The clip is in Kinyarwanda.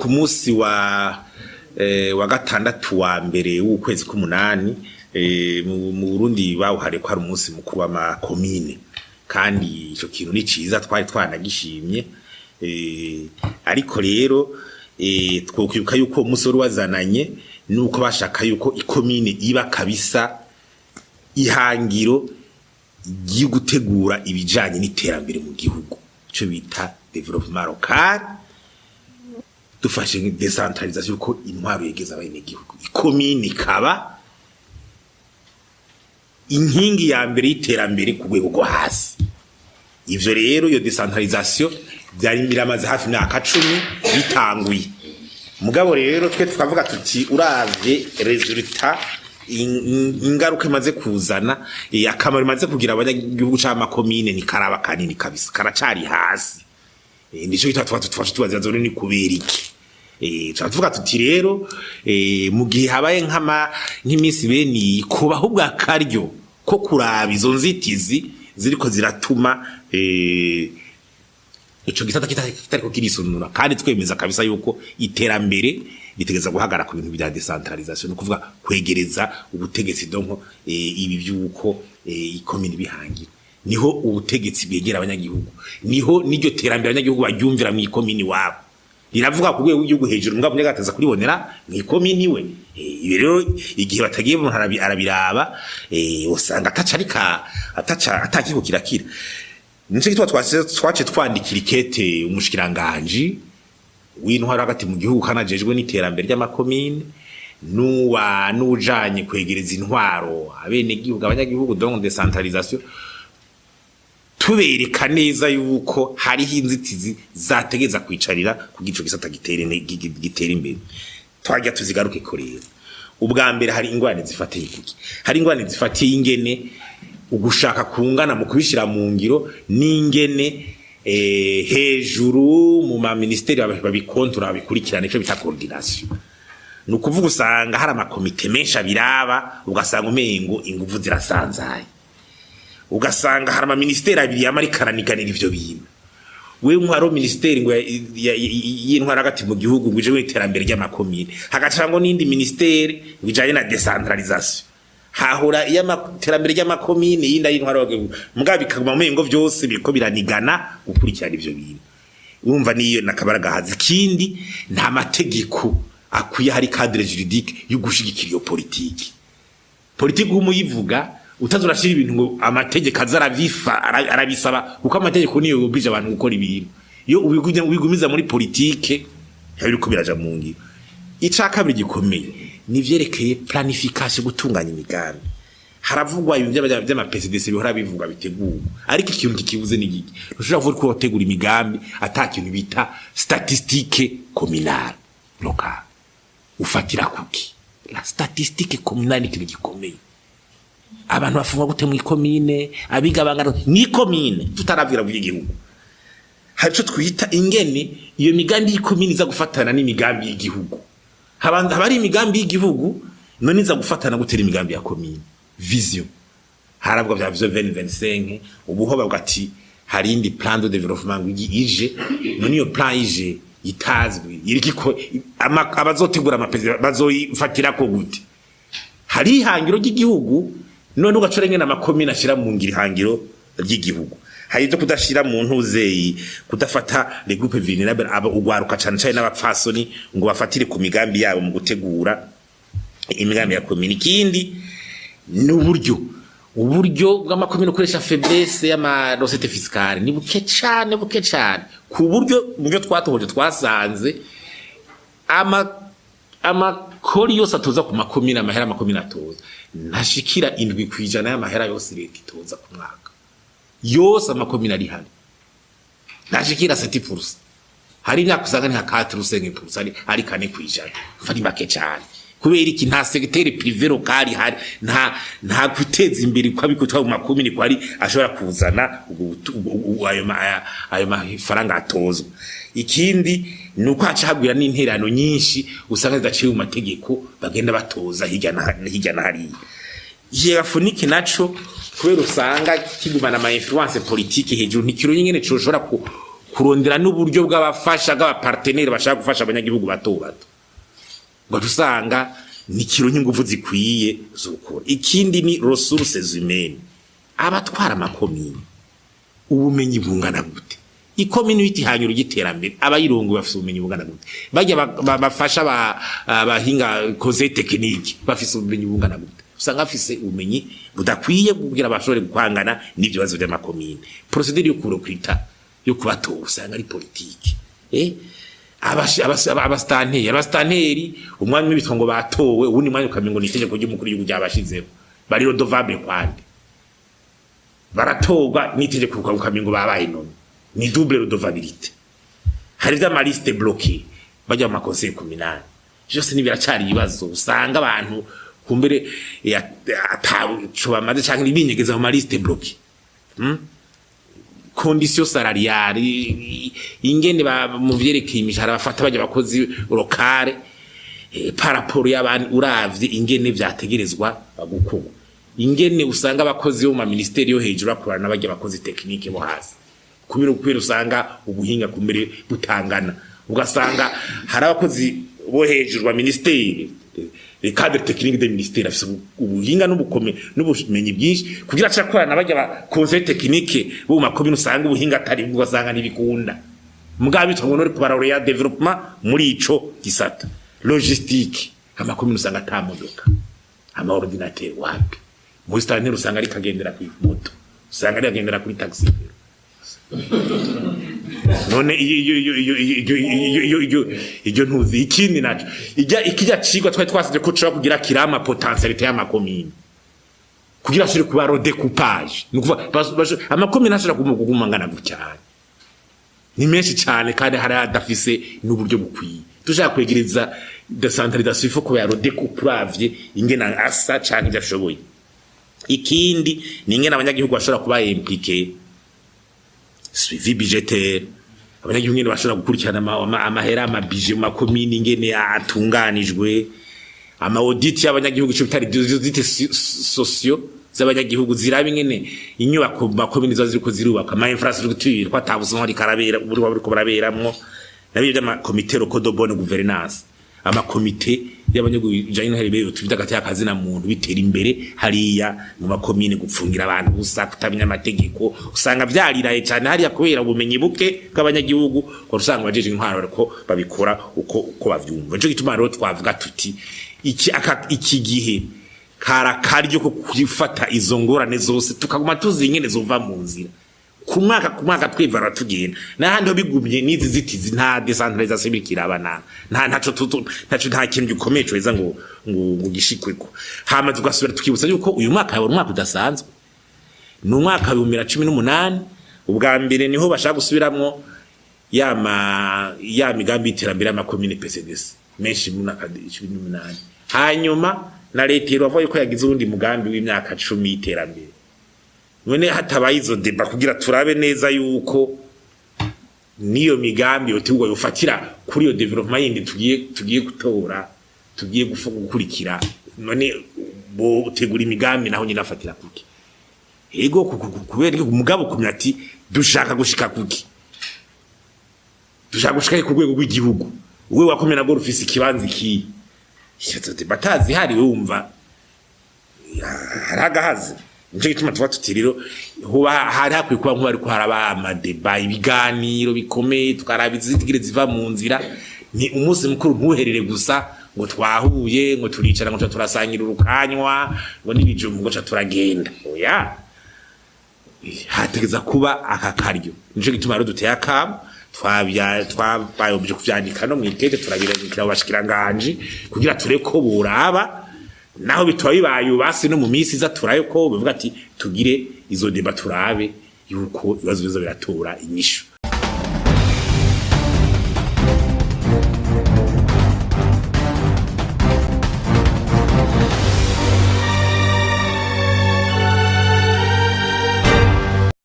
ku munsi wa gatandatu wa mbere w'ukwezi k'umunani mu Burundi bawuhare ko ari umunsi mukuru w'amakomine kandi ico kintu ni ciza twari twanagishimye ariko rero twokwibuka yuko umusoro wazananye nuko bashaka yuko ikomine iba kabisa ihangiro y'igutegura ibijanye n'iterambere mu gihugu cyo bita development local dufashe decentralisation ko intwaro yegeza abene gihugu ikomine ikaba inkingi ya mbere y'iterambere ku rwego rwo hasi. Ivyo rero iyo decentralisation byari miramaze hafi myaka 10 bitanguye. Mugabo rero twe tukavuga tuti uravye resultat ingaruka imaze kuzana akamaro imaze kugira abanyagihugu c'amakomine ni karaba kanini kabisa karacari hasi. Ndico twafashe tubaza zone ni kubera iki. Tuvuga tuti rero mu gihe habaye nk'imisi beni kuba ahubwo akaryo ko kuraba izo nzitizi ziriko ziratuma ico gisata kitariko kirisunura kandi twemeza kabisa yuko iterambere ritegeza guhagara ku bintu bya decentralisation no kuvuga kwegereza ubutegetsi donko ibi byuko ikomini bihangira niho ubutegetsi bwegera abanyagihugu niho niryo terambere abanyagihugu baryumvira mu ikomini wabo riravuga ku rwego rw'igihugu hejuru mbwa munyagataza kuribonera mu ikomini we ibi rero igihe batagiye mu arabiraba usanga atakiko kirakira nico gitwa twace twandikira ikete umushikiranganje w'intwaro hagati mu gihugu kanajejwe n'iterambere ry'amakomine n'ujanye kwegereza intwaro abene gihugu abanyagihugu donc decentralisation tubereka neza yuko hari inzitizi zategeza kwicarira ku gico gisata gitera imbere twajya tuzigaruke ko rero ubwa mbere hari ingwane zifatiye kuki hari ingwane zifatiye ingene ugushaka kungana mu kubishira mu ngiro n'ingene hejuru mu ma ministeri babikontora babikurikirana ico bita coordination nukuvuga usanga hari amakomite menshi abiraba ugasanga umengo inguvu zirasanzaye ugasanga hari ama ministeri abiri yamarikaniganira ivyo bintu we ntwaro ministeri ngo y'intwara hagati mu gihugu nguje w'iterambere ry'amakomine hagacango n'indi ministeri bijanye na decentralisation hahura y'amaterambere ry'amakomine yinda y'intwaro mugabe bikaguma mu ngo vyose biriko biranigana gukurikirana ivyo bintu urumva niyo nakabaraga hazi kindi nta mategeko akwiye hari cadre juridique yo gushigikira iyo politique umuyivuga utazurashira ibintu ngo amategeko azaravifa arabisaba kuko amategeko niyo yobije abantu gukora ibintu iyo ubigumiza muri politique habiriko biraja mu ngiro icakabiri gikomeye nivyerekeye planification gutunganya imigambi haravugwa ibintu by'ama PCDC bihora bivuga bitegurwa ariko ikintu kikibuze ni giki ushobora kuvuga ko bategura imigambi atakintu bita statistique communale locale ufatira kuki la statistique communale ni kintu gikomeye abantu bafunga gute mu ikomine abiga bangana ni komine tutaravira by'igihugu haco twita ingene iyo migambi y'ikomine iza gufatana n'imigambi y'igihugu habari imigambi y'igihugu none iza gufatana gutera imigambi ya komine vision harabwo bya vision 2025 ubuho bagati hari indi plan de développement ije none iyo plan ije itazwi irikiko abazotegura amapezi bazoyifatira ko gute hari ihangiro ry'igihugu none ugacurenge n'amakomine ashira mu ngiri hangiro ry'igihugu hari cyo kudashira mu ntuzeyi kudafata les groupes vulnérables aba ugwaruka cyane cyane n'abapfasoni ngo bafatire ku migambi yabo mu gutegura imigambi ya komine kindi n'uburyo bw'amakomine ukoresha faiblesse y'ama recette fiscale ni buke cyane ku buryo twatohoje twasanze amakori yose atoza ku makomine amahera amakomine atoza ntashikira 7% y'amahera yose leta itoza ku mwaka yose amakomine ari hano ntashikira 7%. Hari imyaka usanga ni 4% ari 4% fari make cyane kubera iki nta secteur privé local hari nta guteza imbere kwabikutwa mu makomine kwari ashobora kuzana ayo mafaranga atozwa. Ikindi nuko hacagwira n'interano nyinshi usanga zidaciye mu mategeko bagenda batoza hirya na hari yegafunike naco kubera usanga kigumana ama influence politique hejuru ntikiro nyingene coshora kurondera n'uburyo bw'abafasha bw'abaparteneri bashaka gufasha abanyagihugu bato bato ngo dusanga ni kiro nyinguvu zikwiye zukora. Ikindi ni ressources humaines, abatwara amakomine ubumenyi bungana gute, community hanyuru giterambere abayirongo bafite ubumenyi bungana gute, bajya bafasha abahinga koze technique bafite ubumenyi bungana gute, usanga afise ubumenyi budakwiye kugira abashobore gukwangana n'ibyo bazo by'amakomine. Procedure yo kurokrita yo kubatora usanga ari politique abastanteri umwanya w'ibitongo batowe ubundi mwanya ukamengo nitegeko ry'umukuru w'igihugu ryabashizeho bari redevable kwande baratorwa nitegeko ukamengo babaye none ni double redevabilité. Hari vya maliste bloquée bajya mu conseil communal byose nibiracari ibibazo usanga abantu kumbere ataco bamaze canke binyegeza mu maliste bloquée. Condition salariale ingene mu vyerekeye imishahara bafata bajya bakozi locale par rapport y'abandi uravye ingene vyategerezwa gukorwa, ingene usanga abakozi bo mu ministeri yo hejuru akorana bajya bakozi technique bo hasi kubera usanga ubuhinga kumbere butangana, ugasanga hari abakozi bo hejuru ba ministeri le cadre technique de ministère afise ubuhinga n'ubumenyi bwinshi kugira acakorana bajya ba conseil technique bo makomine usanga ubuhinga atari ugasanga nibikunda mugabe bitongo no kubarore ya development muri ico gisata logistique amakomine usanga atamodoka ama ordinateur wapi muri stantero usanga ari kagendera ku moto usanga ari kagendera kuri taxi none iyo ntuzi ikindi naco ikijya cigwa twasije ko cyo kugira kirama potentialité y'amakomine kugira ashire kuba ro découpage nukuva amakomine ashira kugumangana gucyane ni menshi cyane kandi hari adafise n'uburyo bukwiye tushaka kwegereza decentralisation ifo ko ya ro découpage ingena asa cyane byashoboye. Ikindi ni ingena abanyagihugu bashobora kuba impliqué suivi budgétaire abanyagihugu ngene bashobora gukurikirana amahera amabije mu makomine ingene atunganijwe ama audit y'abanyagihugu cyo bitari audit socio z'abanyagihugu ziraba ingene inyubako makomine zo ziriko zirubaka ama infrastructure ko atabuzo hari karabera buri ko baraberamwo nabyo by'ama comité local de bonne gouvernance ama comité y'abanyagihugu janye haribe tubita gati akazi na muntu bitera imbere hariya mu makomine gupfungira abantu gusa kutamenya amategeko usanga vyariraye cyane hariya kubera ubumenyi buke bw'abanyagihugu ko usanga bajeje intwaro ariko babikora uko bavyumva. Nico gituma rero twavuga tuti iki gihe karyo ko kwifata izo ngorane zose tukaguma tuzinyene zova mu nzira ku mwaka twivara tugenda n'ahandi ho bigumye nizi zitizi nta decentralisation bikirabana nta kintu gikomeye cyo ngo gishikweko hama tugasubira tukibutsa yuko uyu mwaka yabona umwaka udasanzwe ni umwaka wa 2018 ubwa mbere niho bashaka gusubiramwo ya migambi iterambere y'amakomine PCDS menshi mu mwaka 2018 hanyuma na leta iravuye ko yagize urundi mugambi w'imyaka 10 iterambere none hatabaye izo deba kugira turabe neza yuko niyo migambi yotegwa yofatira kuri yo development yindi tugiye gutora tugiye gukurikira none bo tegura imigambi naho nyina afatira kuki ego kubera umugabo kumya ati dushaka gushika kuki dushaka gushika ku rwego rw'igihugu wewe wakomeye nabwo rufise ikibanza iki cyo deba tazi hari wumva haragahaze nje gituma tuba tutiriro huba hari hakwiye kuba nk'abari ko haraba amadeba ibiganiro bikomeye tukarabiza zitigire ziva mu nzira ni umunsi mukuru ntuherere gusa ngo twahuye ngo turicara ngo turasangira urukanywa ngo nibijumbu ngo turagenda oya hategeza kuba akakaryo nje gituma rero duteye akam twabayobeje kuvyandika no mwitete turabirengera abashikiranganje kugira tureko buraba naho bitwaye bayo basi no mu misi za turayo ko bivuga ati tugire izo deba turabe yuko ibibazo bizo biratora inyishu